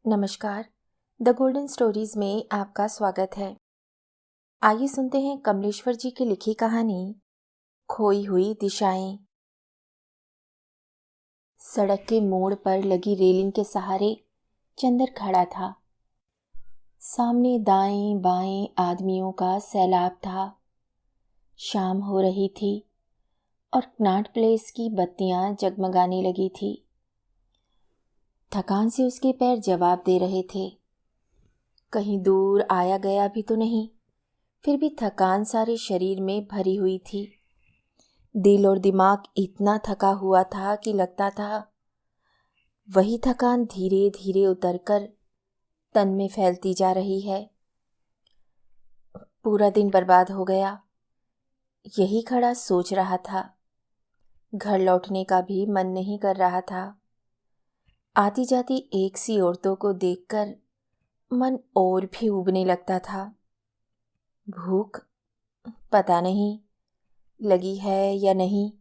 नमस्कार। The golden stories में आपका स्वागत है। आइए सुनते हैं कमलेश्वर जी की लिखी कहानी खोई हुई दिशाएं। सड़क के मोड़ पर लगी रेलिंग के सहारे चंदर खड़ा था। सामने दाएं बाएं आदमियों का सैलाब था। शाम हो रही थी और कनॉट प्लेस की बत्तियां जगमगाने लगी थी। थकान से उसके पैर जवाब दे रहे थे। कहीं दूर आया गया भी तो नहीं, फिर भी थकान सारे शरीर में भरी हुई थी। दिल और दिमाग इतना थका हुआ था कि लगता था वही थकान धीरे धीरे उतरकर तन में फैलती जा रही है। पूरा दिन बर्बाद हो गया, यही खड़ा सोच रहा था। घर लौटने का भी मन नहीं कर रहा था। आती जाती एक सी औरतों को देखकर मन और भी उबने लगता था। भूख पता नहीं लगी है या नहीं,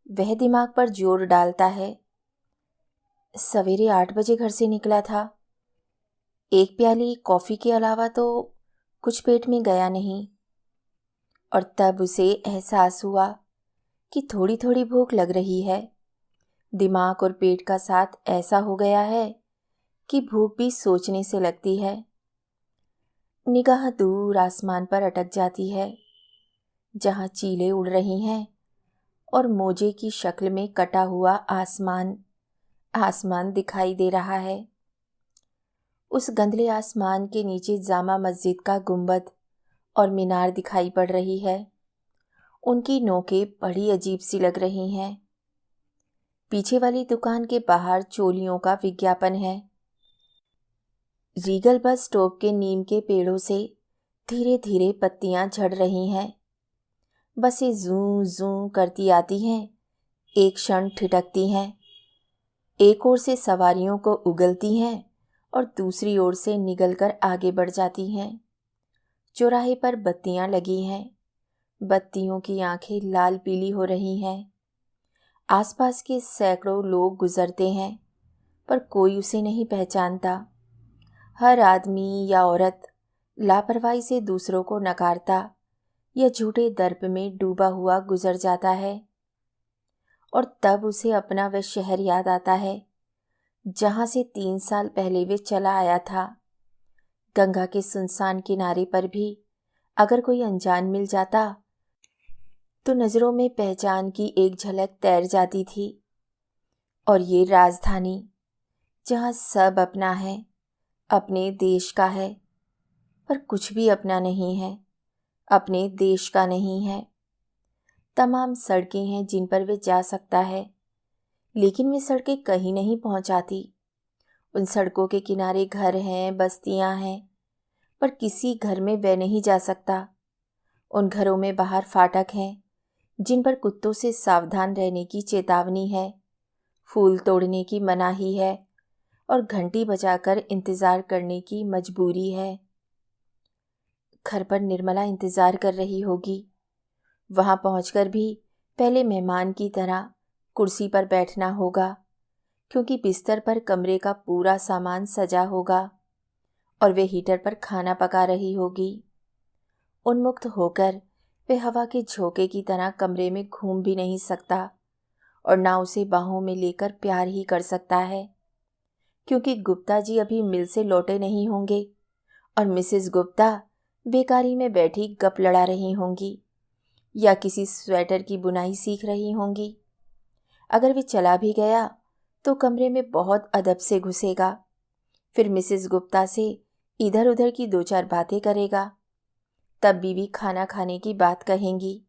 वह दिमाग पर जोर डालता है। सवेरे 8 बजे घर से निकला था। एक प्याली कॉफ़ी के अलावा तो कुछ पेट में गया नहीं, और तब उसे एहसास हुआ कि थोड़ी थोड़ी भूख लग रही है। दिमाग और पेट का साथ ऐसा हो गया है कि भूख भी सोचने से लगती है। निगाह दूर आसमान पर अटक जाती है, जहाँ चीलें उड़ रही हैं और मोजे की शक्ल में कटा हुआ आसमान दिखाई दे रहा है। उस गंदले आसमान के नीचे जामा मस्जिद का गुंबद और मीनार दिखाई पड़ रही है। उनकी नोकें बड़ी अजीब सी लग रही हैं। पीछे वाली दुकान के बाहर चोलियों का विज्ञापन है। रीगल बस स्टॉप के नीम के पेड़ों से धीरे धीरे पत्तियां झड़ रही हैं। बसें जूं जूं करती आती हैं, एक क्षण ठिठकती हैं, एक ओर से सवारियों को उगलती हैं और दूसरी ओर से निगलकर आगे बढ़ जाती हैं। चौराहे पर बत्तियां लगी हैं। बत्तियों की आंखें लाल पीली हो रही हैं। आसपास के सैकड़ों लोग गुजरते हैं, पर कोई उसे नहीं पहचानता। हर आदमी या औरत लापरवाही से दूसरों को नकारता या झूठे दर्प में डूबा हुआ गुजर जाता है। और तब उसे अपना वह शहर याद आता है जहाँ से 3 साल पहले वे चला आया था। गंगा के सुनसान किनारे पर भी अगर कोई अनजान मिल जाता तो नज़रों में पहचान की एक झलक तैर जाती थी। और ये राजधानी, जहाँ सब अपना है, अपने देश का है, पर कुछ भी अपना नहीं है, अपने देश का नहीं है। तमाम सड़कें हैं जिन पर वे जा सकता है, लेकिन वे सड़कें कहीं नहीं पहुंचाती। उन सड़कों के किनारे घर हैं, बस्तियां हैं, पर किसी घर में वह नहीं जा सकता। उन घरों में बाहर फाटक हैं जिन पर कुत्तों से सावधान रहने की चेतावनी है, फूल तोड़ने की मनाही है और घंटी बजाकर इंतज़ार करने की मजबूरी है। घर पर निर्मला इंतज़ार कर रही होगी। वहाँ पहुंचकर भी पहले मेहमान की तरह कुर्सी पर बैठना होगा, क्योंकि बिस्तर पर कमरे का पूरा सामान सजा होगा और वे हीटर पर खाना पका रही होगी। उन्मुक्त होकर वे हवा के झोंके की तरह कमरे में घूम भी नहीं सकता और ना उसे बाहों में लेकर प्यार ही कर सकता है, क्योंकि गुप्ता जी अभी मिल से लौटे नहीं होंगे और मिसेस गुप्ता बेकारी में बैठी गप लड़ा रही होंगी या किसी स्वेटर की बुनाई सीख रही होंगी। अगर वे चला भी गया तो कमरे में बहुत अदब से घुसेगा, फिर मिसेस गुप्ता से इधर उधर की 2-4 बातें करेगा। तब बीवी खाना खाने की बात कहेंगी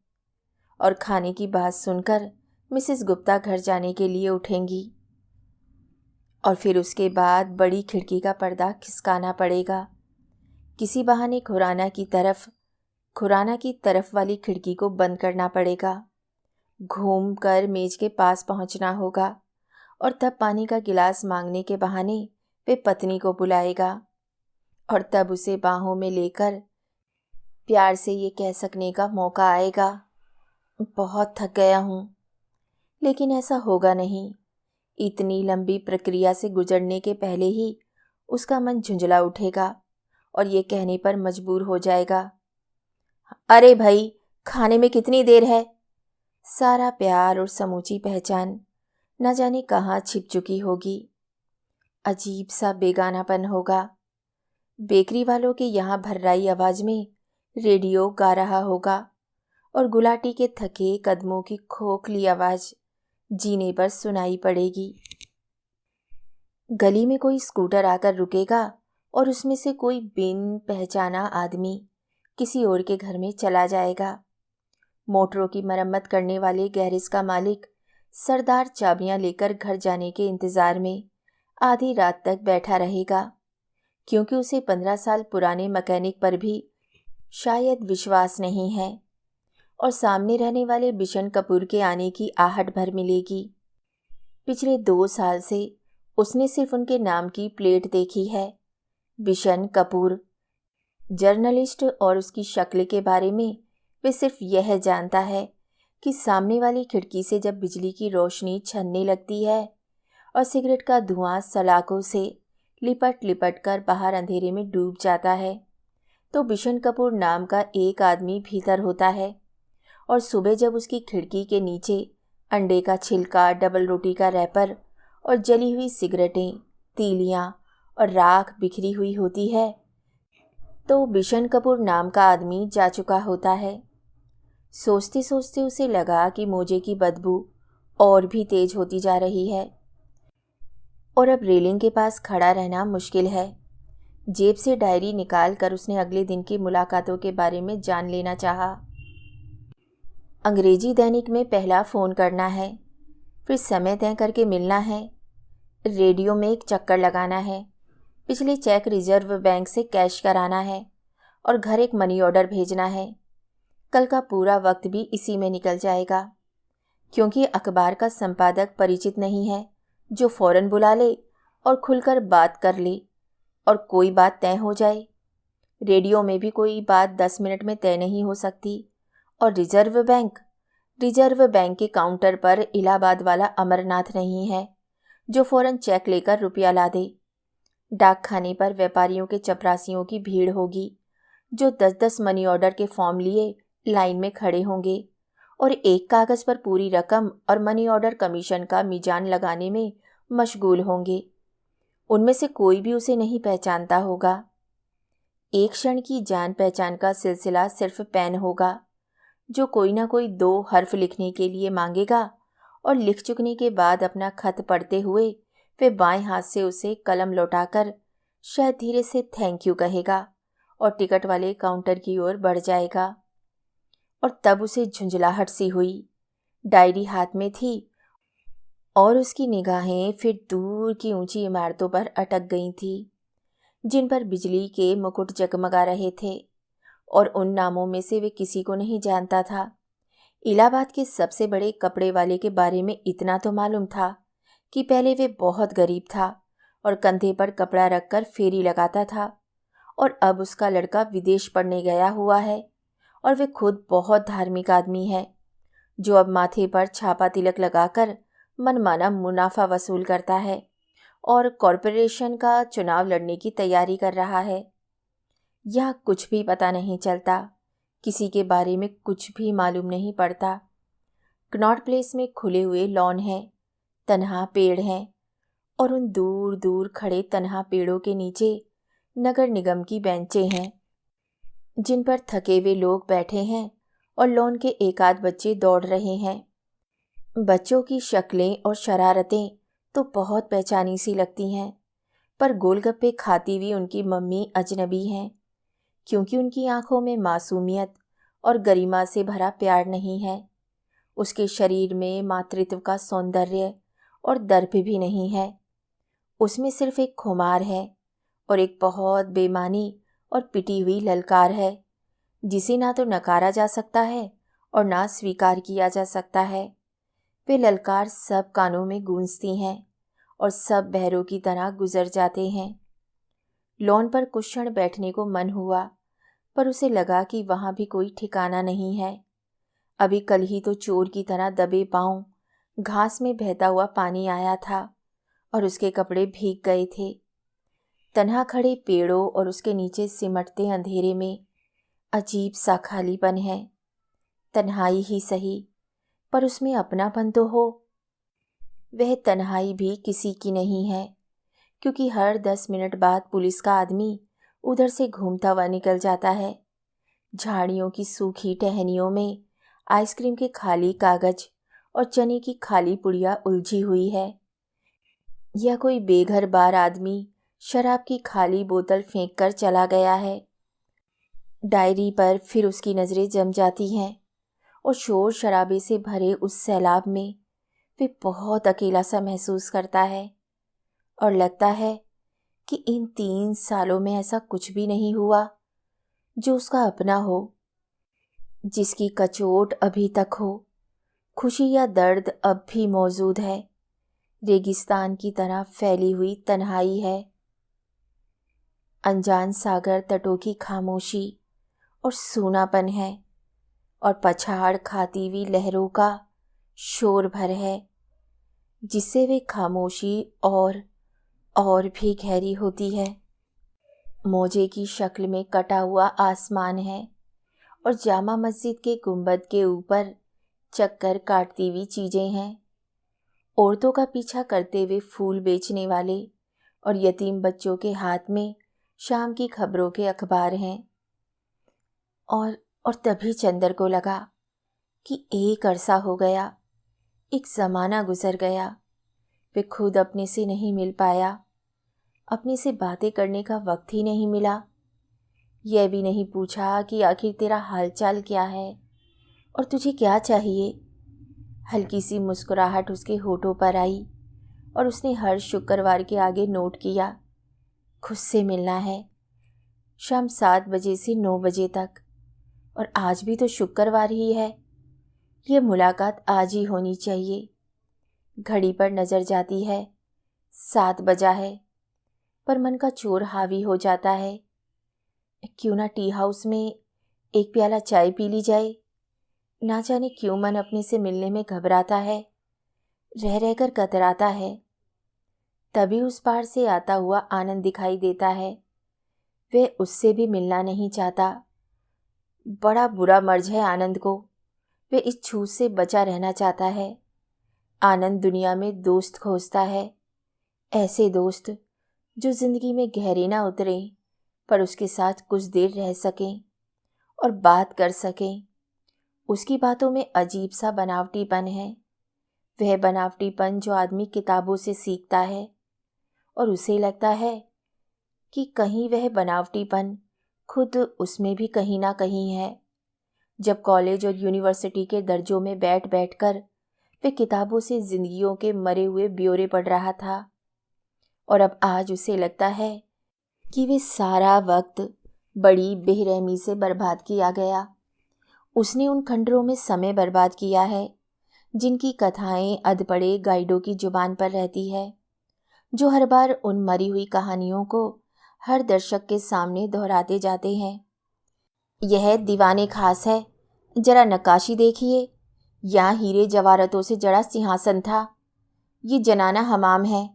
और खाने की बात सुनकर मिसेस गुप्ता घर जाने के लिए उठेंगी और फिर उसके बाद बड़ी खिड़की का पर्दा खिसकाना पड़ेगा। किसी बहाने खुराना की तरफ वाली खिड़की को बंद करना पड़ेगा। घूम कर मेज के पास पहुंचना होगा और तब पानी का गिलास मांगने के बहाने वे पत्नी को बुलाएगा और तब उसे बाहों में लेकर प्यार से ये कह सकने का मौका आएगा, बहुत थक गया हूँ। लेकिन ऐसा होगा नहीं। इतनी लंबी प्रक्रिया से गुजरने के पहले ही उसका मन झुंझला उठेगा और ये कहने पर मजबूर हो जाएगा, अरे भाई, खाने में कितनी देर है। सारा प्यार और समूची पहचान न जाने कहाँ छिप चुकी होगी। अजीब सा बेगानापन होगा। बेकरी वालों के यहाँ भर्राई आवाज में रेडियो गा रहा होगा और गुलाटी के थके कदमों की खोखली आवाज जीने पर सुनाई पड़ेगी। गली में कोई स्कूटर आकर रुकेगा और उसमें से कोई बिन पहचाना आदमी किसी और के घर में चला जाएगा। मोटरों की मरम्मत करने वाले गैरेज का मालिक सरदार चाबियां लेकर घर जाने के इंतजार में आधी रात तक बैठा रहेगा, क्योंकि उसे 15 साल पुराने मैकेनिक पर भी शायद विश्वास नहीं है और सामने रहने वाले बिशन कपूर के आने की आहट भर मिलेगी। पिछले 2 साल से उसने सिर्फ उनके नाम की प्लेट देखी है, बिशन कपूर। जर्नलिस्ट और उसकी शक्ल के बारे में वे सिर्फ यह जानता है कि सामने वाली खिड़की से जब बिजली की रोशनी छनने लगती है और सिगरेट का धुआं सलाखों से लिपट लिपट कर बाहर अंधेरे में डूब जाता है, तो बिशन कपूर नाम का एक आदमी भीतर होता है। और सुबह जब उसकी खिड़की के नीचे अंडे का छिलका, डबल रोटी का रैपर और जली हुई सिगरेटें, तीलियां और राख बिखरी हुई होती है, तो बिशन कपूर नाम का आदमी जा चुका होता है। सोचते सोचते उसे लगा कि मोजे की बदबू और भी तेज होती जा रही है और अब रेलिंग के पास खड़ा रहना मुश्किल है। जेब से डायरी निकाल कर उसने अगले दिन की मुलाकातों के बारे में जान लेना चाहा। अंग्रेजी दैनिक में पहला फ़ोन करना है, फिर समय तय करके मिलना है, रेडियो में एक चक्कर लगाना है, पिछले चेक रिजर्व बैंक से कैश कराना है और घर एक मनी ऑर्डर भेजना है। कल का पूरा वक्त भी इसी में निकल जाएगा, क्योंकि अखबार का संपादक परिचित नहीं है जो फ़ौरन बुला ले और खुलकर बात कर ले और कोई बात तय हो जाए। रेडियो में भी कोई बात 10 मिनट में तय नहीं हो सकती। और रिजर्व बैंक के काउंटर पर इलाहाबाद वाला अमरनाथ नहीं है जो फ़ौरन चेक लेकर रुपया ला दे। डाक खाने पर व्यापारियों के चपरासियों की भीड़ होगी जो 10-10 मनी ऑर्डर के फॉर्म लिए लाइन में खड़े होंगे और एक कागज़ पर पूरी रकम और मनी ऑर्डर कमीशन का मीजान लगाने में मशगूल होंगे। उनमें से कोई भी उसे नहीं पहचानता होगा। एक क्षण की जान पहचान का सिलसिला सिर्फ पेन होगा जो कोई ना कोई 2 हर्फ लिखने के लिए मांगेगा और लिख चुकने के बाद अपना खत पढ़ते हुए वे बाएं हाथ से उसे कलम लौटाकर शायद धीरे से थैंक यू कहेगा और टिकट वाले काउंटर की ओर बढ़ जाएगा। और तब उसे झुंझलाहट सी हुई। डायरी हाथ में थी और उसकी निगाहें फिर दूर की ऊंची इमारतों पर अटक गई थी जिन पर बिजली के मुकुट जगमगा रहे थे, और उन नामों में से वे किसी को नहीं जानता था। इलाहाबाद के सबसे बड़े कपड़े वाले के बारे में इतना तो मालूम था कि पहले वे बहुत गरीब था और कंधे पर कपड़ा रखकर फेरी लगाता था, और अब उसका लड़का विदेश पढ़ने गया हुआ है और वे खुद बहुत धार्मिक आदमी है जो अब माथे पर छापा तिलक लगाकर मनमाना मुनाफा वसूल करता है और कॉरपोरेशन का चुनाव लड़ने की तैयारी कर रहा है। यह कुछ भी पता नहीं चलता, किसी के बारे में कुछ भी मालूम नहीं पड़ता। कनॉट प्लेस में खुले हुए लॉन हैं, तन्हा पेड़ हैं और उन दूर दूर खड़े तन्हा पेड़ों के नीचे नगर निगम की बेंचें हैं जिन पर थके हुए लोग बैठे हैं और लॉन के एक आध बच्चे दौड़ रहे हैं। बच्चों की शक्लें और शरारतें तो बहुत पहचानी सी लगती हैं, पर गोलगप्पे खाती हुई उनकी मम्मी अजनबी हैं, क्योंकि उनकी आंखों में मासूमियत और गरिमा से भरा प्यार नहीं है। उसके शरीर में मातृत्व का सौंदर्य और दर्प भी नहीं है। उसमें सिर्फ एक खुमार है और एक बहुत बेमानी और पिटी हुई ललकार है जिसे ना तो नकारा जा सकता है और ना स्वीकार किया जा सकता है। वे ललकार सब कानों में गूंजती हैं और सब बहरों की तरह गुजर जाते हैं। लॉन पर कुछ क्षण बैठने को मन हुआ, पर उसे लगा कि वहाँ भी कोई ठिकाना नहीं है। अभी कल ही तो चोर की तरह दबे पांव घास में बहता हुआ पानी आया था और उसके कपड़े भीग गए थे। तन्हा खड़े पेड़ों और उसके नीचे सिमटते अंधेरे में अजीब सा खालीपन है। तन्हाई ही सही, पर उसमें अपनापन तो हो। वह तन्हाई भी किसी की नहीं है, क्योंकि हर 10 मिनट बाद पुलिस का आदमी उधर से घूमता हुआ निकल जाता है। झाड़ियों की सूखी टहनियों में आइसक्रीम के खाली कागज और चने की खाली पुड़िया उलझी हुई है, या कोई बेघर बार आदमी शराब की खाली बोतल फेंक कर चला गया है। डायरी पर फिर उसकी नज़रें जम जाती हैं और शोर शराबे से भरे उस सैलाब में वे बहुत अकेला सा महसूस करता है और लगता है कि इन 3 सालों में ऐसा कुछ भी नहीं हुआ जो उसका अपना हो, जिसकी कचोट अभी तक हो। खुशी या दर्द अब भी मौजूद है। रेगिस्तान की तरह फैली हुई तन्हाई है। अनजान सागर तटों की खामोशी और सूनापन है और पछाड़ खाती हुई लहरों का शोर भर है, जिससे वे खामोशी और भी गहरी होती है। मोजे की शक्ल में कटा हुआ आसमान है और जामा मस्जिद के गुंबद के ऊपर चक्कर काटती हुई चीज़ें हैं। औरतों का पीछा करते हुए फूल बेचने वाले और यतीम बच्चों के हाथ में शाम की खबरों के अखबार हैं। और तभी चंदर को लगा कि एक अरसा हो गया, एक ज़माना गुजर गया। वे खुद अपने से नहीं मिल पाया, अपने से बातें करने का वक्त ही नहीं मिला। यह भी नहीं पूछा कि आखिर तेरा हालचाल क्या है और तुझे क्या चाहिए। हल्की सी मुस्कुराहट उसके होठों पर आई और उसने हर शुक्रवार के आगे नोट किया, खुद से मिलना है, शाम 7 बजे से 9 बजे तक। और आज भी तो शुक्रवार ही है। ये मुलाकात आज ही होनी चाहिए। घड़ी पर नज़र जाती है, 7 बजा है, पर मन का चोर हावी हो जाता है। क्यों ना टी हाउस में एक प्याला चाय पी ली जाए। ना जाने क्यों मन अपने से मिलने में घबराता है, रह रहकर कतराता है। तभी उस पार से आता हुआ आनंद दिखाई देता है। वह उससे भी मिलना नहीं चाहता। बड़ा बुरा मर्ज है आनंद को। वे इस छूत से बचा रहना चाहता है। आनंद दुनिया में दोस्त खोजता है, ऐसे दोस्त जो जिंदगी में गहरे ना उतरें, पर उसके साथ कुछ देर रह सकें और बात कर सकें। उसकी बातों में अजीब सा बनावटीपन है, वह बनावटीपन जो आदमी किताबों से सीखता है, और उसे लगता है कि कहीं वह बनावटीपन खुद उसमें भी कहीं ना कहीं है। जब कॉलेज और यूनिवर्सिटी के दर्जों में बैठ बैठकर वे किताबों से जिंदगियों के मरे हुए ब्यौरे पढ़ रहा था, और अब आज उसे लगता है कि वे सारा वक्त बड़ी बेरहमी से बर्बाद किया गया। उसने उन खंडरों में समय बर्बाद किया है जिनकी कथाएं अधपड़े गाइडों की जुबान पर रहती है, जो हर बार उन मरी हुई कहानियों को हर दर्शक के सामने दोहराते जाते हैं। यह दीवाने खास है, जरा नक्काशी देखिए। यहाँ हीरे जवाहरतों से जड़ा सिंहासन था। ये जनाना हमाम है,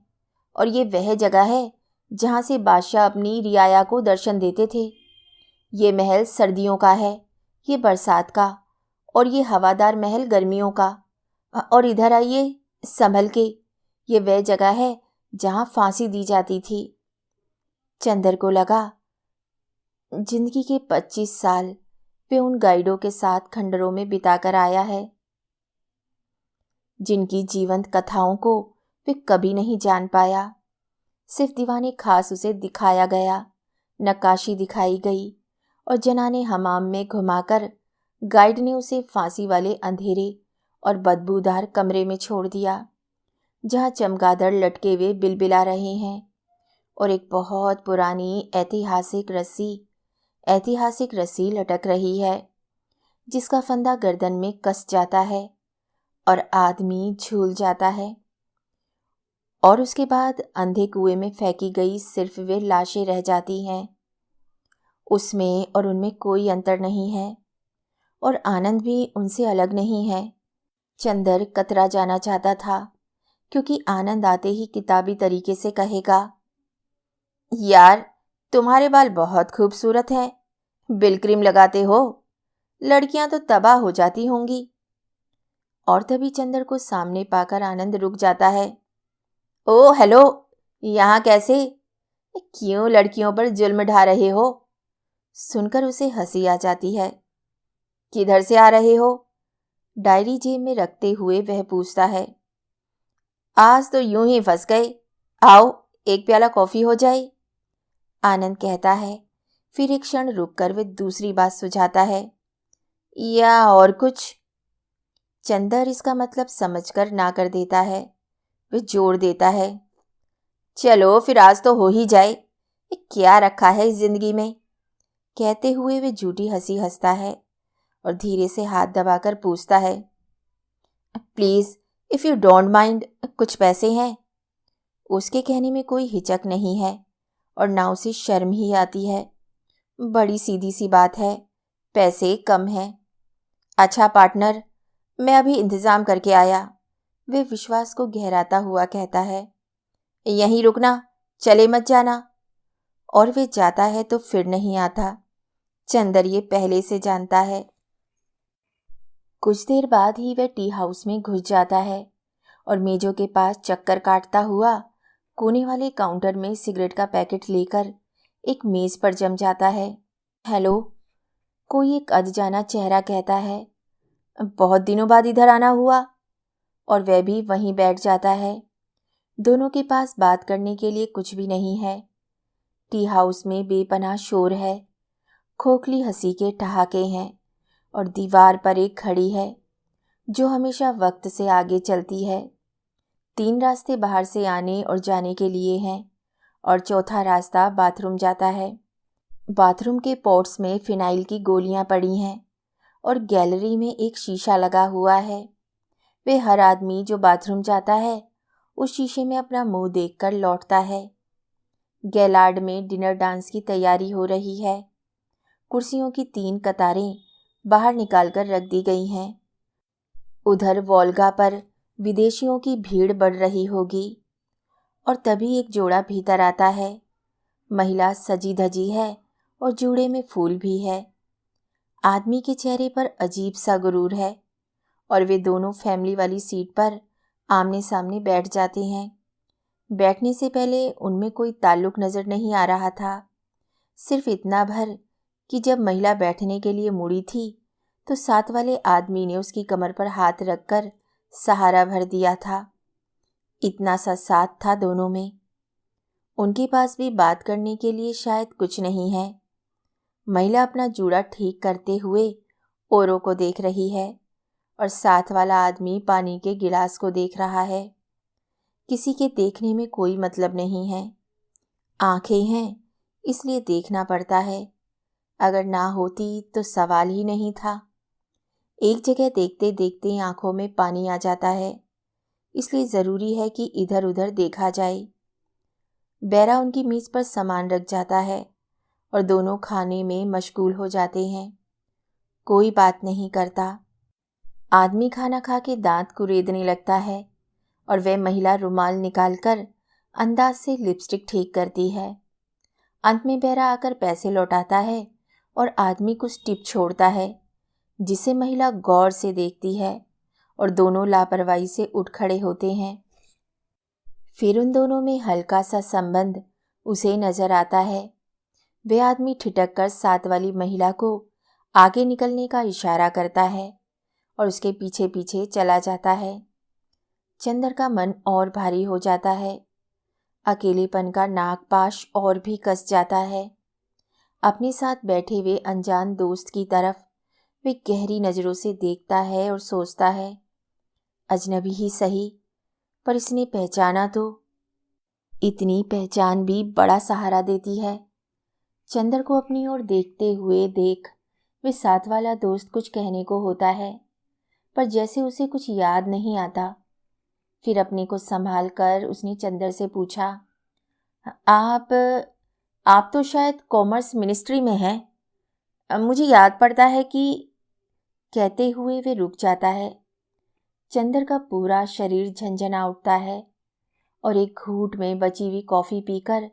और ये वह जगह है जहाँ से बादशाह अपनी रियाया को दर्शन देते थे। ये महल सर्दियों का है, ये बरसात का, और ये हवादार महल गर्मियों का। और इधर आइए संभल के, ये वह जगह है जहाँ फांसी दी जाती थी। चंदर को लगा जिंदगी के 25 साल वे उन गाइडों के साथ खंडरों में बिताकर आया है, जिनकी जीवंत कथाओं को वे कभी नहीं जान पाया। सिर्फ दीवाने खास उसे दिखाया गया, नक्काशी दिखाई गई, और जनाने हमाम में घुमाकर गाइड ने उसे फांसी वाले अंधेरे और बदबूदार कमरे में छोड़ दिया, जहाँ चमगादड़ लटके हुए बिलबिला रहे हैं और एक बहुत पुरानी ऐतिहासिक रस्सी लटक रही है, जिसका फंदा गर्दन में कस जाता है और आदमी झूल जाता है। और उसके बाद अंधे कुएं में फेंकी गई सिर्फ वे लाशें रह जाती हैं। उसमें और उनमें कोई अंतर नहीं है, और आनंद भी उनसे अलग नहीं है। चंदर कतरा जाना चाहता था, क्योंकि आनंद आते ही किताबी तरीके से कहेगा, यार, तुम्हारे बाल बहुत खूबसूरत हैं। बिल क्रीम लगाते हो? लड़कियां तो तबाह हो जाती होंगी। और तभी चंदर को सामने पाकर आनंद रुक जाता है। ओ हेलो, यहाँ कैसे? क्यों लड़कियों पर जुल्म ढा रहे हो? सुनकर उसे हंसी आ जाती है। किधर से आ रहे हो? डायरी जेब में रखते हुए वह पूछता है। आज तो यूं ही फंस गए। आओ, एक प्याला कॉफी हो जाए। आनंद कहता है। फिर एक क्षण रुककर वह दूसरी बात सुझाता है। या और कुछ? चंदर इसका मतलब समझकर ना कर देता है। वह जोड़ देता है। चलो फिर आज तो हो ही जाए। क्या रखा है इस जिंदगी में? कहते हुए वह झूठी हंसी हंसता है और धीरे से हाथ दबाकर पूछता है। Please, if you don't mind, कुछ पैसे हैं? उसके कहने में कोई हिचक नहीं है और ना उसे शर्म ही आती है। बड़ी सीधी सी बात है, पैसे कम हैं। अच्छा पार्टनर, मैं अभी इंतज़ाम करके आया। वे विश्वास को गहराता हुआ कहता है। यहीं रुकना, चले मत जाना। और वे जाता है तो फिर नहीं आता। चंदर ये पहले से जानता है। कुछ देर बाद ही वह टी हाउस में घुस जाता है और मेजों के पास चक्कर काटता हुआ कोने वाले काउंटर में सिगरेट का पैकेट लेकर एक मेज पर जम जाता है। हेलो, कोई एक अनजाना चेहरा कहता है। बहुत दिनों बाद इधर आना हुआ। और वह भी वहीं बैठ जाता है। दोनों के पास बात करने के लिए कुछ भी नहीं है। टी हाउस में बेपनाह शोर है, खोखली हंसी के ठहाके हैं और दीवार पर एक घड़ी है जो हमेशा वक्त से आगे चलती है। 3 रास्ते बाहर से आने और जाने के लिए हैं और चौथा रास्ता बाथरूम जाता है। बाथरूम के पॉट्स में फिनाइल की गोलियां पड़ी हैं और गैलरी में एक शीशा लगा हुआ है। वे हर आदमी जो बाथरूम जाता है उस शीशे में अपना मुंह देखकर लौटता है। गैलार्ड में डिनर डांस की तैयारी हो रही है। कुर्सियों की 3 कतारें बाहर निकालकर रख दी गई हैं। उधर वोल्गा पर विदेशियों की भीड़ बढ़ रही होगी। और तभी एक जोड़ा भीतर आता है। महिला सजी धजी है और जूड़े में फूल भी है। आदमी के चेहरे पर अजीब सा गुरूर है और वे दोनों फैमिली वाली सीट पर आमने सामने बैठ जाते हैं। बैठने से पहले उनमें कोई ताल्लुक नजर नहीं आ रहा था। सिर्फ इतना भर कि जब महिला बैठने के लिए मुड़ी थी तो साथ वाले आदमी ने उसकी कमर पर हाथ रखकर सहारा भर दिया था। इतना सा साथ था दोनों में। उनके पास भी बात करने के लिए शायद कुछ नहीं है। महिला अपना जूड़ा ठीक करते हुए औरों को देख रही है और साथ वाला आदमी पानी के गिलास को देख रहा है। किसी के देखने में कोई मतलब नहीं है। आंखें हैं इसलिए देखना पड़ता है। अगर ना होती तो सवाल ही नहीं था। एक जगह देखते देखते आंखों में पानी आ जाता है, इसलिए ज़रूरी है कि इधर उधर देखा जाए। बैरा उनकी मेज़ पर सामान रख जाता है और दोनों खाने में मशगूल हो जाते हैं। कोई बात नहीं करता। आदमी खाना खा के दांत कुरेदने लगता है और वह महिला रुमाल निकालकर अंदाज से लिपस्टिक ठीक करती है। अंत में बैरा आकर पैसे लौटाता है और आदमी कुछ टिप छोड़ता है जिसे महिला गौर से देखती है और दोनों लापरवाही से उठ खड़े होते हैं। फिर उन दोनों में हल्का सा संबंध उसे नजर आता है। वह आदमी ठिठक कर साथ वाली महिला को आगे निकलने का इशारा करता है और उसके पीछे पीछे चला जाता है। चंदर का मन और भारी हो जाता है। अकेलेपन का नागपाश और भी कस जाता है। अपने साथ बैठे हुए अनजान दोस्त की तरफ वे गहरी नज़रों से देखता है और सोचता है, अजनबी ही सही, पर इसने पहचाना तो। इतनी पहचान भी बड़ा सहारा देती है। चंदर को अपनी ओर देखते हुए देख वे साथ वाला दोस्त कुछ कहने को होता है, पर जैसे उसे कुछ याद नहीं आता। फिर अपने को संभाल कर उसने चंदर से पूछा, आप तो शायद कॉमर्स मिनिस्ट्री में हैं। मुझे याद पड़ता है कि। कहते हुए वे रुक जाता है। चंदर का पूरा शरीर झंझना उठता है और एक घूंट में बची हुई कॉफ़ी पीकर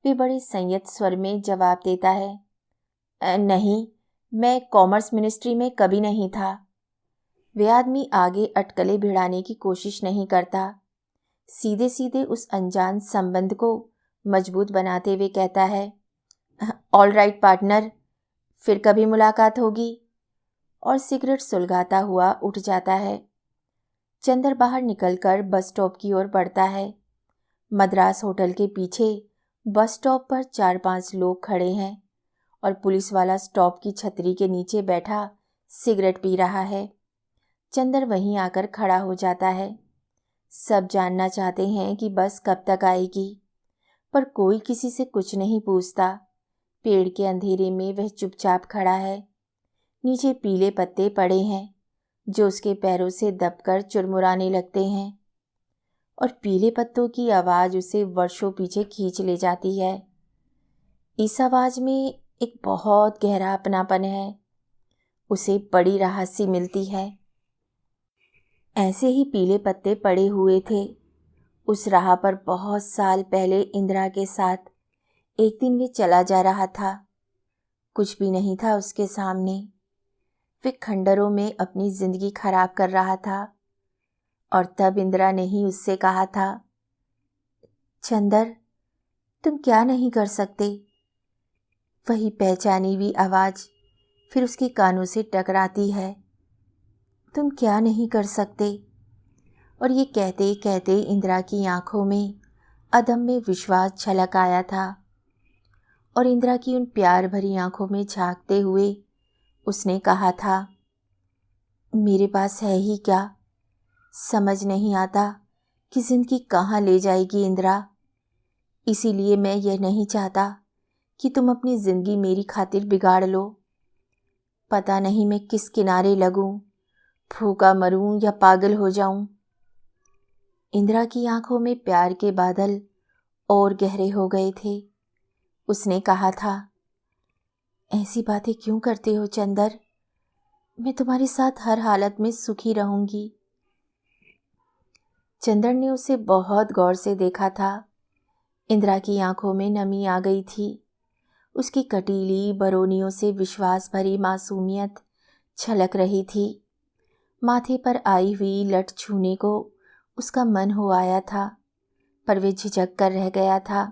वे बड़े संयत स्वर में जवाब देता है, नहीं, मैं कॉमर्स मिनिस्ट्री में कभी नहीं था। वे आदमी आगे अटकलें भिड़ाने की कोशिश नहीं करता। सीधे सीधे उस अनजान संबंध को मजबूत बनाते हुए कहता है, ऑल राइट पार्टनर, फिर कभी मुलाकात होगी, और सिगरेट सुलगाता हुआ उठ जाता है। चंदर बाहर निकलकर बस स्टॉप की ओर बढ़ता है। मद्रास होटल के पीछे बस स्टॉप पर 4-5 लोग खड़े हैं और पुलिस वाला स्टॉप की छतरी के नीचे बैठा सिगरेट पी रहा है। चंदर वहीं आकर खड़ा हो जाता है। सब जानना चाहते हैं कि बस कब तक आएगी, पर कोई किसी से कुछ नहीं पूछता। पेड़ के अंधेरे में वह चुपचाप खड़ा है। नीचे पीले पत्ते पड़े हैं जो उसके पैरों से दबकर चुरमुराने लगते हैं, और पीले पत्तों की आवाज़ उसे वर्षों पीछे खींच ले जाती है। इस आवाज़ में एक बहुत गहरा अपनापन है। उसे बड़ी राहत सी मिलती है। ऐसे ही पीले पत्ते पड़े हुए थे उस राह पर बहुत साल पहले इंदिरा के साथ। एक दिन वे चला जा रहा था। कुछ भी नहीं था उसके सामने। वे खंडरों में अपनी जिंदगी खराब कर रहा था, और तब इंदिरा ने ही उससे कहा था, चंदर, तुम क्या नहीं कर सकते। वही पहचानी हुई आवाज़ फिर उसके कानों से टकराती है, तुम क्या नहीं कर सकते। और ये कहते कहते इंदिरा की आंखों में अदम्य विश्वास झलक आया था, और इंदिरा की उन प्यार भरी आंखों में झांकते हुए उसने कहा था, मेरे पास है ही क्या। समझ नहीं आता कि जिंदगी कहाँ ले जाएगी इंदिरा। इसीलिए मैं यह नहीं चाहता कि तुम अपनी जिंदगी मेरी खातिर बिगाड़ लो। पता नहीं मैं किस किनारे लगूं, भूखा मरूं या पागल हो जाऊं। इंदिरा की आंखों में प्यार के बादल और गहरे हो गए थे। उसने कहा था, ऐसी बातें क्यों करते हो चंदर। मैं तुम्हारे साथ हर हालत में सुखी रहूंगी। चंदर ने उसे बहुत गौर से देखा था। इंदिरा की आंखों में नमी आ गई थी। उसकी कटीली बरौनियों से विश्वास भरी मासूमियत छलक रही थी। माथे पर आई हुई लट छूने को उसका मन हो आया था, पर वे झिझक कर रह गया था।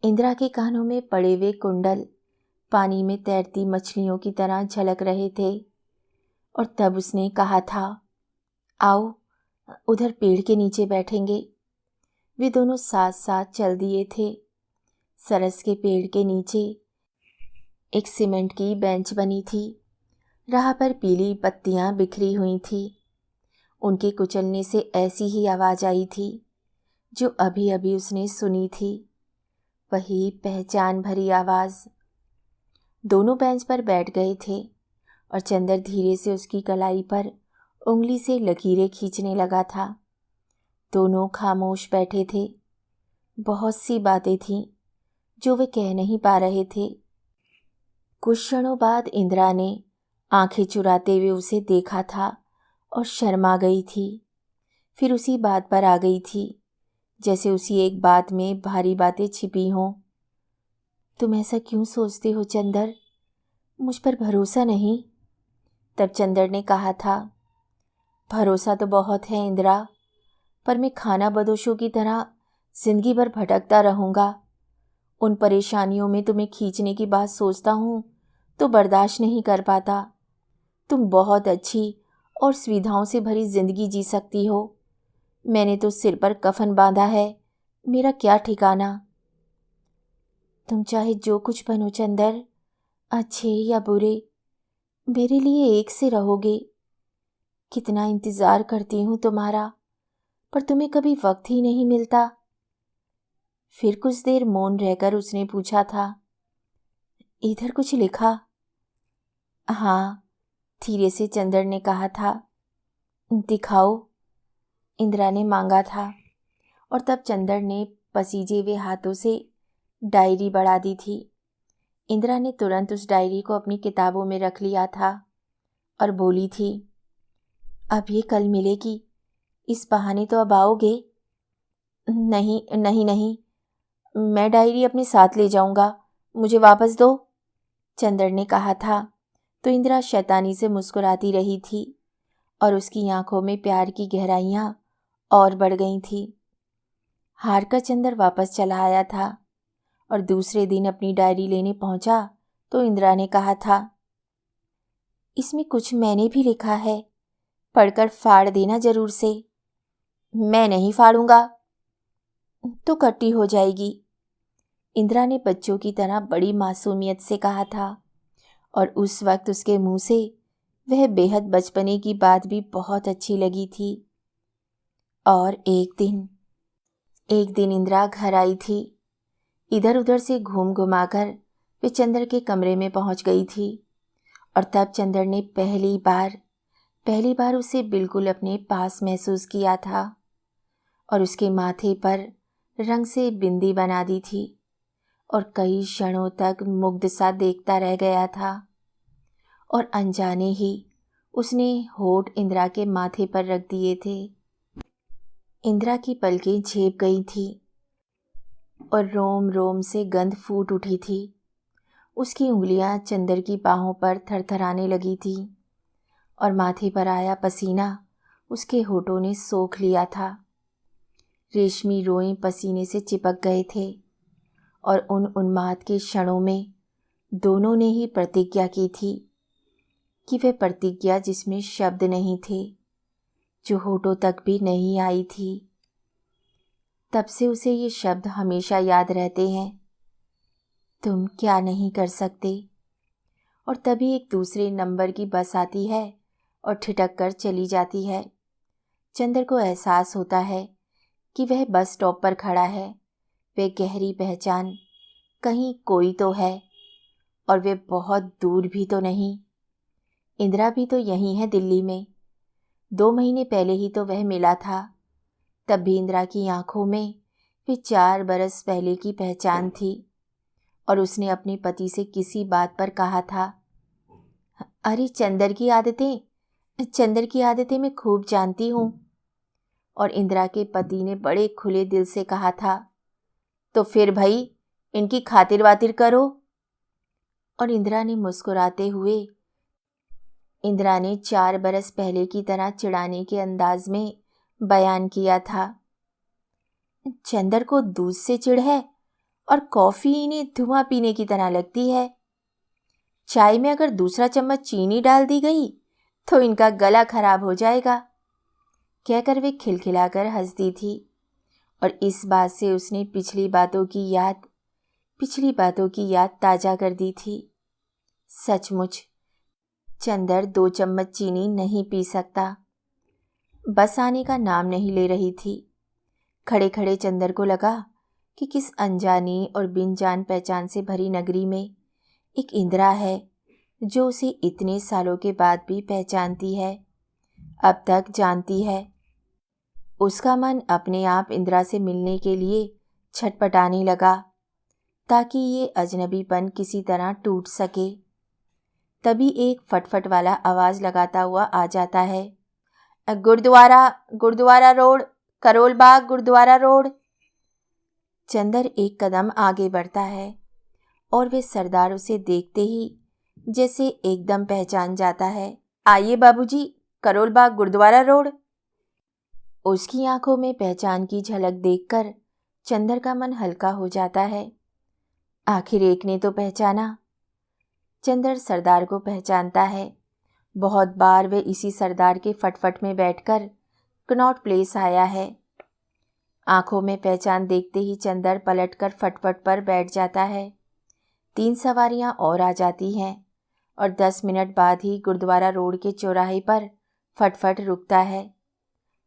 इंदिरा के कानों में पड़े हुए कुंडल पानी में तैरती मछलियों की तरह झलक रहे थे, और तब उसने कहा था, आओ उधर पेड़ के नीचे बैठेंगे। वे दोनों साथ साथ चल दिए थे। सरस के पेड़ के नीचे एक सीमेंट की बेंच बनी थी। राह पर पीली पत्तियां बिखरी हुई थी। उनके कुचलने से ऐसी ही आवाज़ आई थी जो अभी अभी उसने सुनी थी, वही पहचान भरी आवाज़। दोनों बेंच पर बैठ गए थे और चंदर धीरे से उसकी कलाई पर उंगली से लकीरें खींचने लगा था। दोनों खामोश बैठे थे। बहुत सी बातें थीं जो वे कह नहीं पा रहे थे। कुछ क्षणों बाद इंदिरा ने आंखें चुराते हुए उसे देखा था और शर्मा गई थी। फिर उसी बात पर आ गई थी जैसे उसी एक बात में भारी बातें छिपी हों। तुम ऐसा क्यों सोचते हो चंदर, मुझ पर भरोसा नहीं। तब चंदर ने कहा था, भरोसा तो बहुत है इंदिरा, पर मैं खाना बदोशों की तरह जिंदगी भर भटकता रहूँगा। उन परेशानियों में तुम्हें खींचने की बात सोचता हूँ तो बर्दाश्त नहीं कर पाता। तुम बहुत अच्छी और सुविधाओं से भरी जिंदगी जी सकती हो। मैंने तो सिर पर कफन बांधा है, मेरा क्या ठिकाना। तुम चाहे जो कुछ बनो चंदर, अच्छे या बुरे, मेरे लिए एक से रहोगे। कितना इंतज़ार करती हूँ तुम्हारा, पर तुम्हें कभी वक्त ही नहीं मिलता। फिर कुछ देर मौन रहकर उसने पूछा था, इधर कुछ लिखा? हाँ, धीरे से चंदर ने कहा था। दिखाओ, इंदिरा ने मांगा था, और तब चंदर ने पसीजे हुए हाथों से डायरी बढ़ा दी थी। इंदिरा ने तुरंत उस डायरी को अपनी किताबों में रख लिया था और बोली थी, अब ये कल मिलेगी, इस बहाने तो अब आओगे। नहीं नहीं नहीं, मैं डायरी अपने साथ ले जाऊंगा, मुझे वापस दो, चंदर ने कहा था। तो इंदिरा शैतानी से मुस्कुराती रही थी और उसकी आंखों में प्यार की गहराइयां और बढ़ गई थी। हार कर चंदर वापस चला आया था और दूसरे दिन अपनी डायरी लेने पहुंचा तो इंदिरा ने कहा था, इसमें कुछ मैंने भी लिखा है, पढ़कर फाड़ देना जरूर से। मैं नहीं फाड़ूंगा। तो कट्टी हो जाएगी, इंदिरा ने बच्चों की तरह बड़ी मासूमियत से कहा था। और उस वक्त उसके मुंह से वह बेहद बचपने की बात भी बहुत अच्छी लगी थी। और एक दिन इंदिरा घर आई थी। इधर उधर से घूम घुमाकर वे चंदर के कमरे में पहुंच गई थी और तब चंदर ने पहली बार उसे बिल्कुल अपने पास महसूस किया था और उसके माथे पर रंग से बिंदी बना दी थी और कई क्षणों तक मुग्ध सा देखता रह गया था और अनजाने ही उसने होठ इंदिरा के माथे पर रख दिए थे। इंदिरा की पलकें झेप गई थी और रोम रोम से गंध फूट उठी थी। उसकी उंगलियां चंदर की बाहों पर थरथराने लगी थी और माथे पर आया पसीना उसके होठों ने सोख लिया था। रेशमी रोएं पसीने से चिपक गए थे और उन उन्माद के क्षणों में दोनों ने ही प्रतिज्ञा की थी कि वह प्रतिज्ञा जिसमें शब्द नहीं थे, जो होठों तक भी नहीं आई थी। तब से उसे ये शब्द हमेशा याद रहते हैं, तुम क्या नहीं कर सकते। और तभी एक दूसरे नंबर की बस आती है और ठिठक कर चली जाती है। चंदर को एहसास होता है कि वह बस स्टॉप पर खड़ा है। वह गहरी पहचान, कहीं कोई तो है और वे बहुत दूर भी तो नहीं। इंदिरा भी तो यहीं है, दिल्ली में। 2 महीने पहले ही तो वह मिला था। तब भी इंदिरा की आंखों में वे 4 बरस पहले की पहचान थी और उसने अपने पति से किसी बात पर कहा था, अरे चंदर की आदतें मैं खूब जानती हूँ। और इंदिरा के पति ने बड़े खुले दिल से कहा था, तो फिर भाई इनकी खातिर वातिर करो। और इंदिरा ने 4 बरस पहले की तरह चिढ़ाने के अंदाज में बयान किया था, चंदर को दूध से चिढ़ है और कॉफ़ी इन्हें धुआं पीने की तरह लगती है। चाय में अगर दूसरा चम्मच चीनी डाल दी गई तो इनका गला खराब हो जाएगा। कहकर वे खिलखिलाकर हंसती थी और इस बात से उसने पिछली बातों की याद ताज़ा कर दी थी। सचमुच चंदर 2 चम्मच चीनी नहीं पी सकता। बस आने का नाम नहीं ले रही थी। खड़े खड़े चंदर को लगा कि किस अनजानी और बिन जान पहचान से भरी नगरी में एक इंदिरा है जो उसे इतने सालों के बाद भी पहचानती है, अब तक जानती है। उसका मन अपने आप इंदिरा से मिलने के लिए छटपटाने लगा ताकि ये अजनबीपन किसी तरह टूट सके। तभी एक फटफट वाला आवाज़ लगाता हुआ आ जाता है, गुरुद्वारा रोड, करोल बाग गुरुद्वारा रोड। चंदर एक कदम आगे बढ़ता है और वे सरदार उसे देखते ही जैसे एकदम पहचान जाता है। आइए बाबूजी, करोल बाग गुरुद्वारा रोड। उसकी आंखों में पहचान की झलक देखकर चंदर का मन हल्का हो जाता है। आखिर एक ने तो पहचाना। चंदर सरदार को पहचानता है। बहुत बार वे इसी सरदार के फटफट में बैठकर कनॉट प्लेस आया है। आंखों में पहचान देखते ही चंदर पलटकर फटफट पर बैठ जाता है। 3 सवारियां और आ जाती हैं और 10 मिनट बाद ही गुरुद्वारा रोड के चौराहे पर फटफट रुकता है।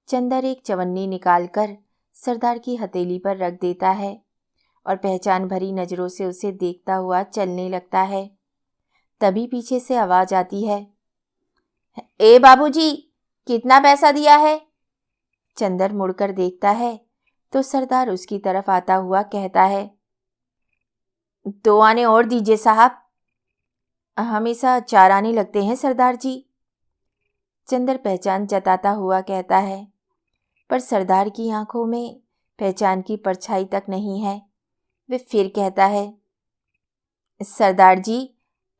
चंदर एक चवन्नी निकालकर सरदार की हथेली पर रख देता है और पहचान भरी नज़रों से उसे देखता हुआ चलने लगता है। तभी पीछे से आवाज़ आती है, ए बाबूजी, कितना पैसा दिया है? चंदर मुड़कर देखता है तो सरदार उसकी तरफ आता हुआ कहता है, 2 आने और दीजिए साहब। हमेशा 4 आने लगते हैं सरदार जी। चंदर पहचान जताता हुआ कहता है, पर सरदार की आंखों में पहचान की परछाई तक नहीं है। वे फिर कहता है, सरदार जी,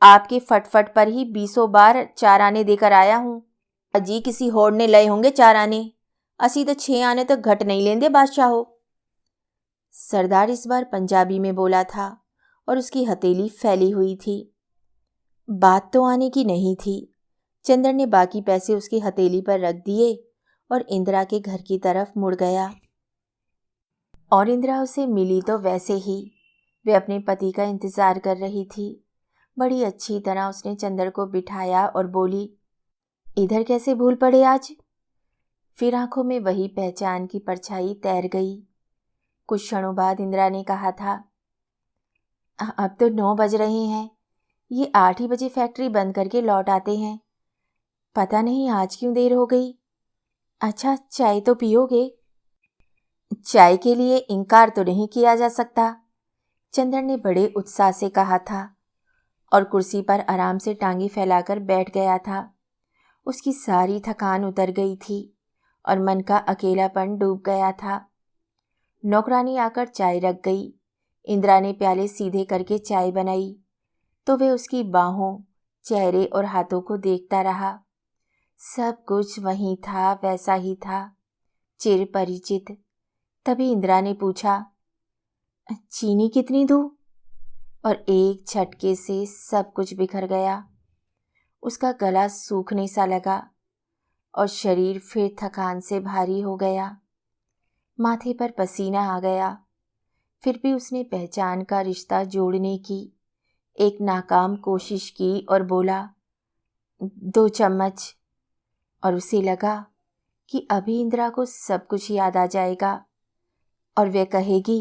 आपके फटफट पर ही 20 बार 4 आने देकर आया हूँ। अजी किसी होड़ ने लए होंगे 4 आने, असी तो 6 आने तक घट नहीं लेंदे बादशाह हो। सरदार इस बार पंजाबी में बोला था और उसकी हथेली फैली हुई थी। बात तो आने की नहीं थी। चंदर ने बाकी पैसे उसकी हथेली पर रख दिए और इंदिरा के घर की तरफ मुड़ गया। और इंदिरा उसे मिली तो वैसे ही वे अपने पति का इंतजार कर रही थी। बड़ी अच्छी तरह उसने चंदर को बिठाया और बोली, इधर कैसे भूल पड़े आज? फिर आंखों में वही पहचान की परछाई तैर गई। कुछ क्षणों बाद इंदिरा ने कहा था, अब तो 9 बज रहे हैं, ये 8 ही बजे फैक्ट्री बंद करके लौट आते हैं। पता नहीं आज क्यों देर हो गई। अच्छा, चाय तो पियोगे? चाय के लिए इनकार तो नहीं किया जा सकता, चंदर ने बड़े उत्साह से कहा था और कुर्सी पर आराम से टांगी फैलाकर बैठ गया था। उसकी सारी थकान उतर गई थी और मन का अकेलापन डूब गया था। नौकरानी आकर चाय रख गई। इंदिरा ने प्याले सीधे करके चाय बनाई तो वे उसकी बाहों, चेहरे और हाथों को देखता रहा। सब कुछ वहीं था, वैसा ही था, चिर परिचित। तभी इंदिरा ने पूछा, चीनी कितनी दूं? और एक झटके से सब कुछ बिखर गया। उसका गला सूखने सा लगा और शरीर फिर थकान से भारी हो गया। माथे पर पसीना आ गया। फिर भी उसने पहचान का रिश्ता जोड़ने की एक नाकाम कोशिश की और बोला, 2 चम्मच। और उसे लगा कि अभी इंदिरा को सब कुछ याद आ जाएगा और वह कहेगी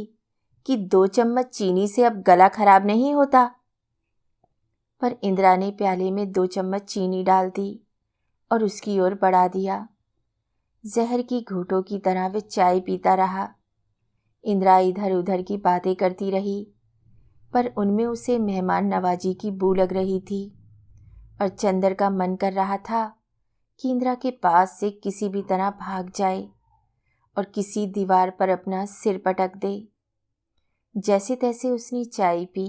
कि 2 चम्मच चीनी से अब गला खराब नहीं होता। पर इंदिरा ने प्याले में 2 चम्मच चीनी डाल दी और उसकी ओर बढ़ा दिया। जहर की घूंटों की तरह वह चाय पीता रहा। इंदिरा इधर उधर की बातें करती रही, पर उनमें उसे मेहमान नवाजी की बू लग रही थी और चंदर का मन कर रहा था कि इंदिरा के पास से किसी भी तरह भाग जाए और किसी दीवार पर अपना सिर पटक दे। जैसे तैसे उसने चाय पी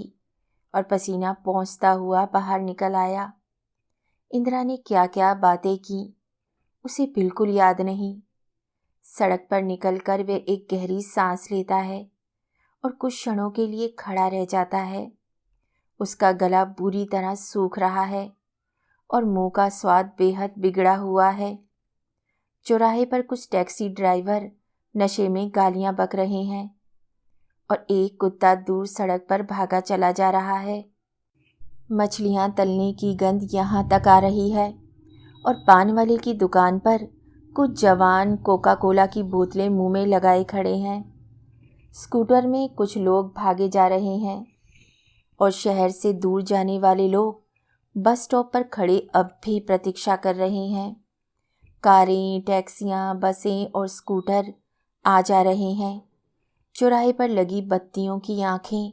और पसीना पहुँचता हुआ बाहर निकल आया। इंदिरा ने क्या क्या बातें की उसे बिल्कुल याद नहीं। सड़क पर निकलकर वे एक गहरी सांस लेता है और कुछ क्षणों के लिए खड़ा रह जाता है। उसका गला बुरी तरह सूख रहा है और मुंह का स्वाद बेहद बिगड़ा हुआ है। चौराहे पर कुछ टैक्सी ड्राइवर नशे में गालियां बक रहे हैं और एक कुत्ता दूर सड़क पर भागा चला जा रहा है। मछलियां तलने की गंध यहाँ तक आ रही है और पान वाले की दुकान पर कुछ जवान कोका कोला की बोतलें मुंह में लगाए खड़े हैं। स्कूटर में कुछ लोग भागे जा रहे हैं और शहर से दूर जाने वाले लोग बस स्टॉप पर खड़े अब भी प्रतीक्षा कर रहे हैं। कारें, टैक्सियां, बसें और स्कूटर आ जा रहे हैं। चौराहे पर लगी बत्तियों की आंखें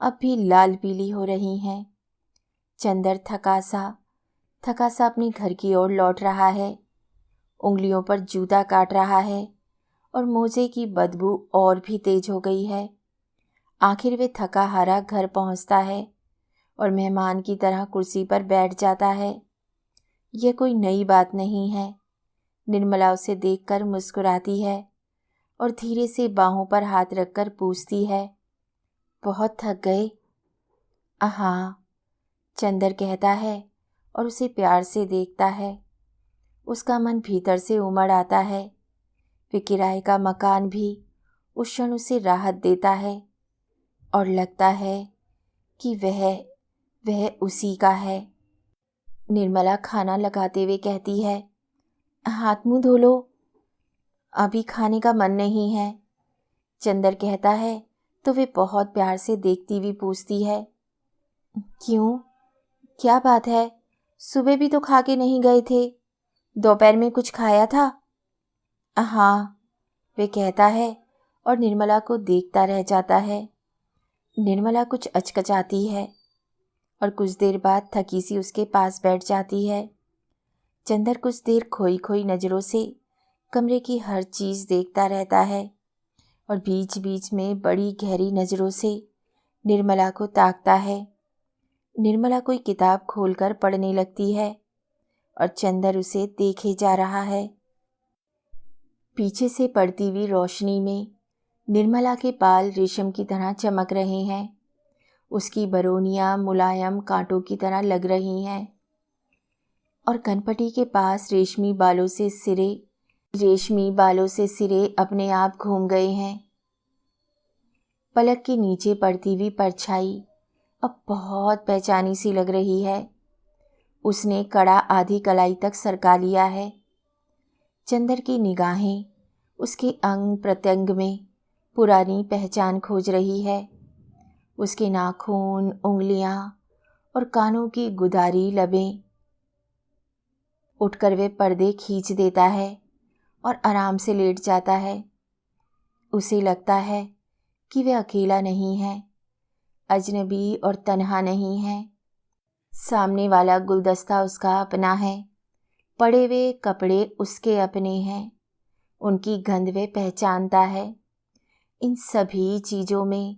अब भी लाल पीली हो रही हैं। चंदर थका सा अपने घर की ओर लौट रहा है। उंगलियों पर जूता काट रहा है और मोजे की बदबू और भी तेज हो गई है। आखिर वे थका हारा घर पहुंचता है और मेहमान की तरह कुर्सी पर बैठ जाता है। यह कोई नई बात नहीं है। निर्मला उसे देखकर मुस्कुराती है और धीरे से बाहों पर हाथ रखकर पूछती है, बहुत थक गए? हाँ, चंदर कहता है और उसे प्यार से देखता है। उसका मन भीतर से उमड़ आता है। वे किराए का मकान भी उस क्षण उसे राहत देता है और लगता है कि वह उसी का है। निर्मला खाना लगाते हुए कहती है, हाथ मुंह धो लो, अभी खाने का मन नहीं है। चंदर कहता है तो वे बहुत प्यार से देखती हुई पूछती है, क्यों, क्या बात है? सुबह भी तो खा के नहीं गए थे, दोपहर में कुछ खाया था? हाँ, वे कहता है और निर्मला को देखता रह जाता है। निर्मला कुछ अचकचाती है और कुछ देर बाद थकी सी उसके पास बैठ जाती है। चंदर कुछ देर खोई खोई नज़रों से कमरे की हर चीज़ देखता रहता है और बीच बीच में बड़ी गहरी नज़रों से निर्मला को ताकता है। निर्मला कोई किताब खोलकर पढ़ने लगती है और चंदर उसे देखे जा रहा है। पीछे से पड़ती हुई रोशनी में निर्मला के बाल रेशम की तरह चमक रहे हैं। उसकी बरोनियां मुलायम कांटों की तरह लग रही हैं और कनपटी के पास रेशमी बालों से सिरे अपने आप घूम गए हैं। पलक के नीचे पड़ती हुई परछाई अब बहुत पहचानी सी लग रही है। उसने कड़ा आधी कलाई तक सरका लिया है। चंदर की निगाहें उसके अंग प्रत्यंग में पुरानी पहचान खोज रही है। उसके नाखून, उंगलियां और कानों की गुदारी लबें। उठकर वे पर्दे खींच देता है और आराम से लेट जाता है। उसे लगता है कि वह अकेला नहीं है, अजनबी और तन्हा नहीं है। सामने वाला गुलदस्ता उसका अपना है, पड़े हुए कपड़े उसके अपने हैं, उनकी गंध वे पहचानता है। इन सभी चीज़ों में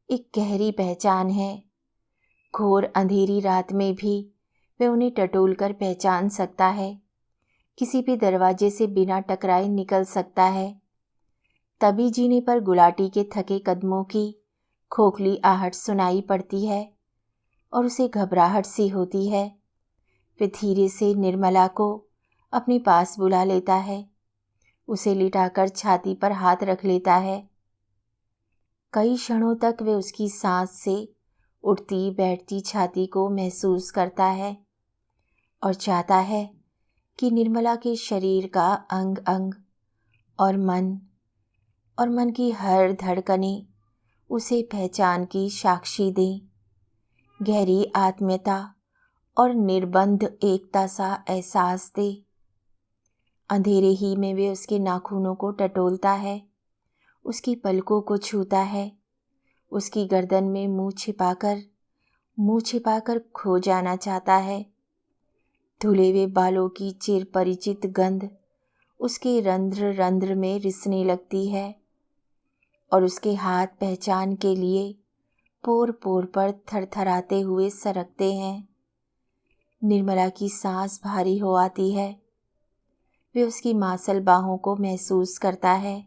एक गहरी पहचान है। घोर अंधेरी रात में भी वह उन्हें टटोल कर पहचान सकता है। किसी भी दरवाजे से बिना टकराए निकल सकता है। तभी जीने पर गुलाटी के थके कदमों की खोखली आहट सुनाई पड़ती है और उसे घबराहट सी होती है। फिर धीरे से निर्मला को अपने पास बुला लेता है। उसे लिटाकर छाती पर हाथ रख लेता है। कई क्षणों तक वे उसकी सांस से उठती बैठती छाती को महसूस करता है और चाहता है कि निर्मला के शरीर का अंग अंग और मन की हर धड़कनें उसे पहचान की साक्षी दें। गहरी आत्मीयता और निर्बंध एकता सा एहसास दे। अंधेरे ही में वे उसके नाखूनों को टटोलता है, उसकी पलकों को छूता है, उसकी गर्दन में मुंह छिपाकर खो जाना चाहता है। धुले हुए बालों की चिर परिचित गंध उसके रंध्र रंध्र में रिसने लगती है और उसके हाथ पहचान के लिए पोर पोर पर थरथराते हुए सरकते हैं। निर्मला की सांस भारी हो आती है। वे उसकी मांसल बाहों को महसूस करता है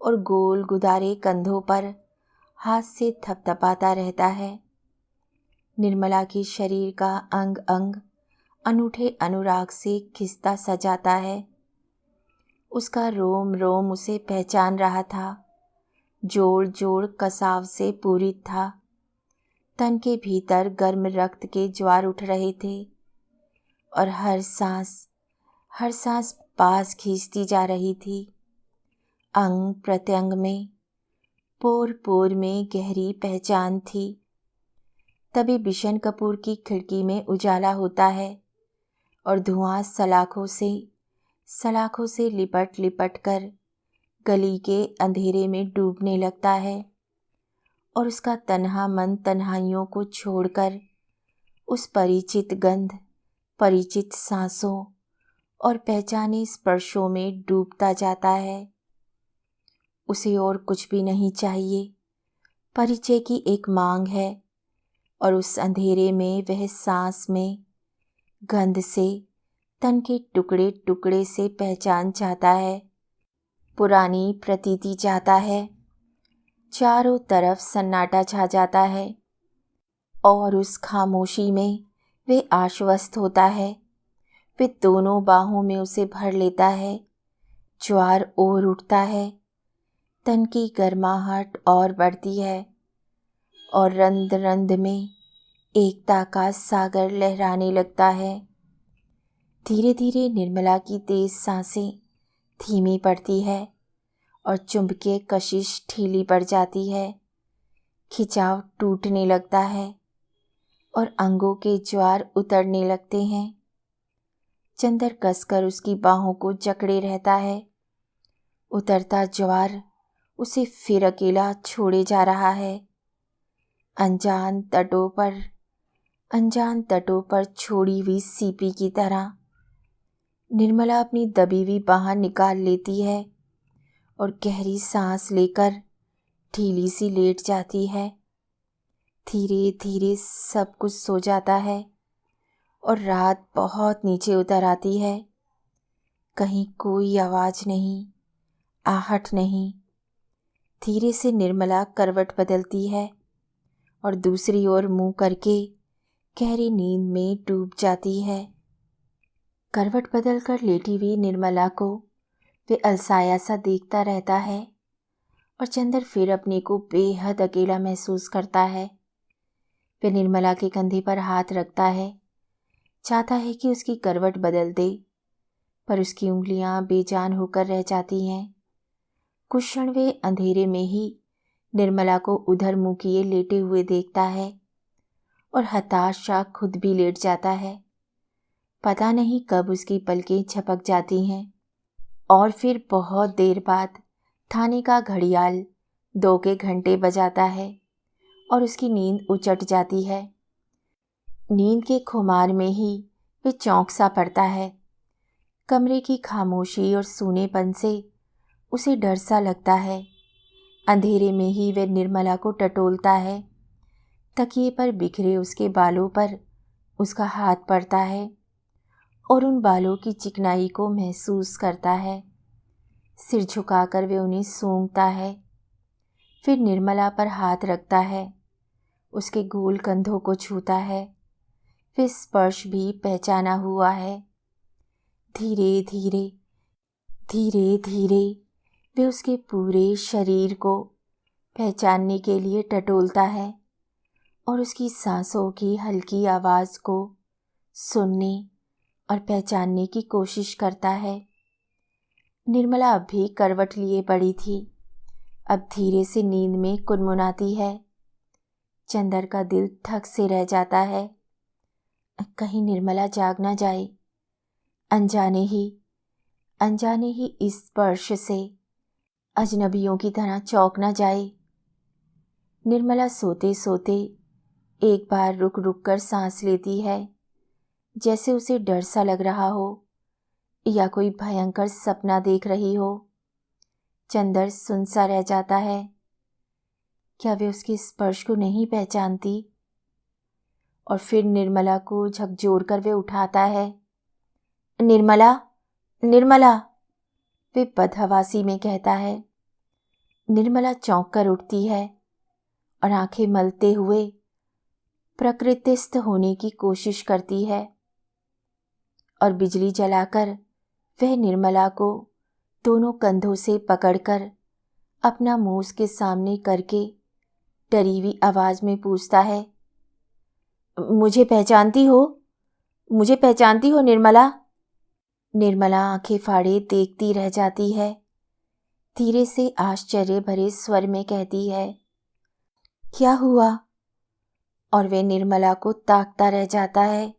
और गोल गुदारे कंधों पर हाथ से थपथपाता रहता है। निर्मला के शरीर का अंग अंग अनूठे अनुराग से खिसता सजाता है। उसका रोम रोम उसे पहचान रहा था, जोड़ जोड़ कसाव से पूरित था। तन के भीतर गर्म रक्त के ज्वार उठ रहे थे और हर सांस पास खींचती जा रही थी। अंग प्रत्यंग में पोर पोर में गहरी पहचान थी। तभी बिशन कपूर की खिड़की में उजाला होता है और धुआं सलाखों से लिपट लिपट कर गली के अंधेरे में डूबने लगता है और उसका तन्हा मन तन्हाइयों को छोड़कर उस परिचित गंध, परिचित सांसों और पहचाने स्पर्शों में डूबता जाता है। उसे और कुछ भी नहीं चाहिए, परिचय की एक मांग है और उस अंधेरे में वह सांस में गंध से तन के टुकड़े टुकड़े से पहचान चाहता है, पुरानी प्रतीति चाहता है। चारों तरफ सन्नाटा छा जाता है और उस खामोशी में वे आश्वस्त होता है। वे दोनों बाहों में उसे भर लेता है। ज्वार और उठता है, तन की गर्माहट और बढ़ती है और रंध रंध में एकता का सागर लहराने लगता है। धीरे धीरे निर्मला की तेज सांसें धीमी पड़ती है और चुंबकीय कशिश ढीली पड़ जाती है। खिंचाव टूटने लगता है और अंगों के ज्वार उतरने लगते हैं। चंदर कसकर उसकी बाहों को जकड़े रहता है। उतरता ज्वार उसे फिर अकेला छोड़े जा रहा है। अनजान तटों पर छोड़ी हुई सीपी की तरह निर्मला अपनी दबी हुई बाह निकाल लेती है और गहरी सांस लेकर ढीली सी लेट जाती है। धीरे धीरे सब कुछ सो जाता है और रात बहुत नीचे उतर आती है। कहीं कोई आवाज़ नहीं, आहट नहीं। धीरे से निर्मला करवट बदलती है और दूसरी ओर मुंह करके गहरी नींद में डूब जाती है। करवट बदलकर लेटी हुई निर्मला को वे अलसाया सा देखता रहता है और चंदर फिर अपने को बेहद अकेला महसूस करता है। वे निर्मला के कंधे पर हाथ रखता है, चाहता है कि उसकी करवट बदल दे, पर उसकी उंगलियां बेजान होकर रह जाती हैं। कुछ क्षण वे अंधेरे में ही निर्मला को उधर मुंह किए लेटे हुए देखता है और हताश सा खुद भी लेट जाता है। पता नहीं कब उसकी पलकें झपक जाती हैं और फिर बहुत देर बाद थाने का घड़ियाल 2 के घंटे बजाता है और उसकी नींद उचट जाती है। नींद के खुमार में ही वे चौंक सा पड़ता है। कमरे की खामोशी और सूनेपन से उसे डर सा लगता है। अंधेरे में ही वे निर्मला को टटोलता है। तकिए पर बिखरे उसके बालों पर उसका हाथ पड़ता है और उन बालों की चिकनाई को महसूस करता है। सिर झुकाकर वे उन्हें सूंघता है, फिर निर्मला पर हाथ रखता है, उसके गोल कंधों को छूता है। फिर स्पर्श भी पहचाना हुआ है। धीरे धीरे धीरे धीरे वे उसके पूरे शरीर को पहचानने के लिए टटोलता है और उसकी सांसों की हल्की आवाज़ को सुनने और पहचानने की कोशिश करता है। निर्मला अब भी करवट लिए पड़ी थी, अब धीरे से नींद में कुनमुनाती है। चंदर का दिल धक से रह जाता है, कहीं निर्मला जाग ना जाए। अनजाने ही इस स्पर्श से अजनबियों की तरह चौंक ना जाए। निर्मला सोते सोते एक बार रुक रुक कर सांस लेती है, जैसे उसे डर सा लग रहा हो या कोई भयंकर सपना देख रही हो। चंदर सुन सा रह जाता है। क्या वे उसके स्पर्श को नहीं पहचानती? और फिर निर्मला को झकझोर कर वे उठाता है। निर्मला, निर्मला, वे बदहवासी में कहता है। निर्मला चौंक कर उठती है और आंखें मलते हुए प्रकृतिस्थ होने की कोशिश करती है और बिजली जलाकर वह निर्मला को दोनों कंधों से पकड़कर अपना मुंह उसके सामने करके डरी हुई आवाज में पूछता है, मुझे पहचानती हो? मुझे पहचानती हो निर्मला? निर्मला आंखें फाड़े देखती रह जाती है। धीरे से आश्चर्य भरे स्वर में कहती है, क्या हुआ? और वे निर्मला को ताकता रह जाता है।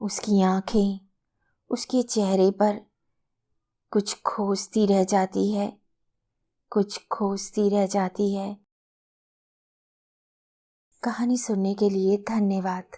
उसकी आंखें उसके चेहरे पर कुछ खोजती रह जाती है, कुछ खोजती रह जाती है। कहानी सुनने के लिए धन्यवाद।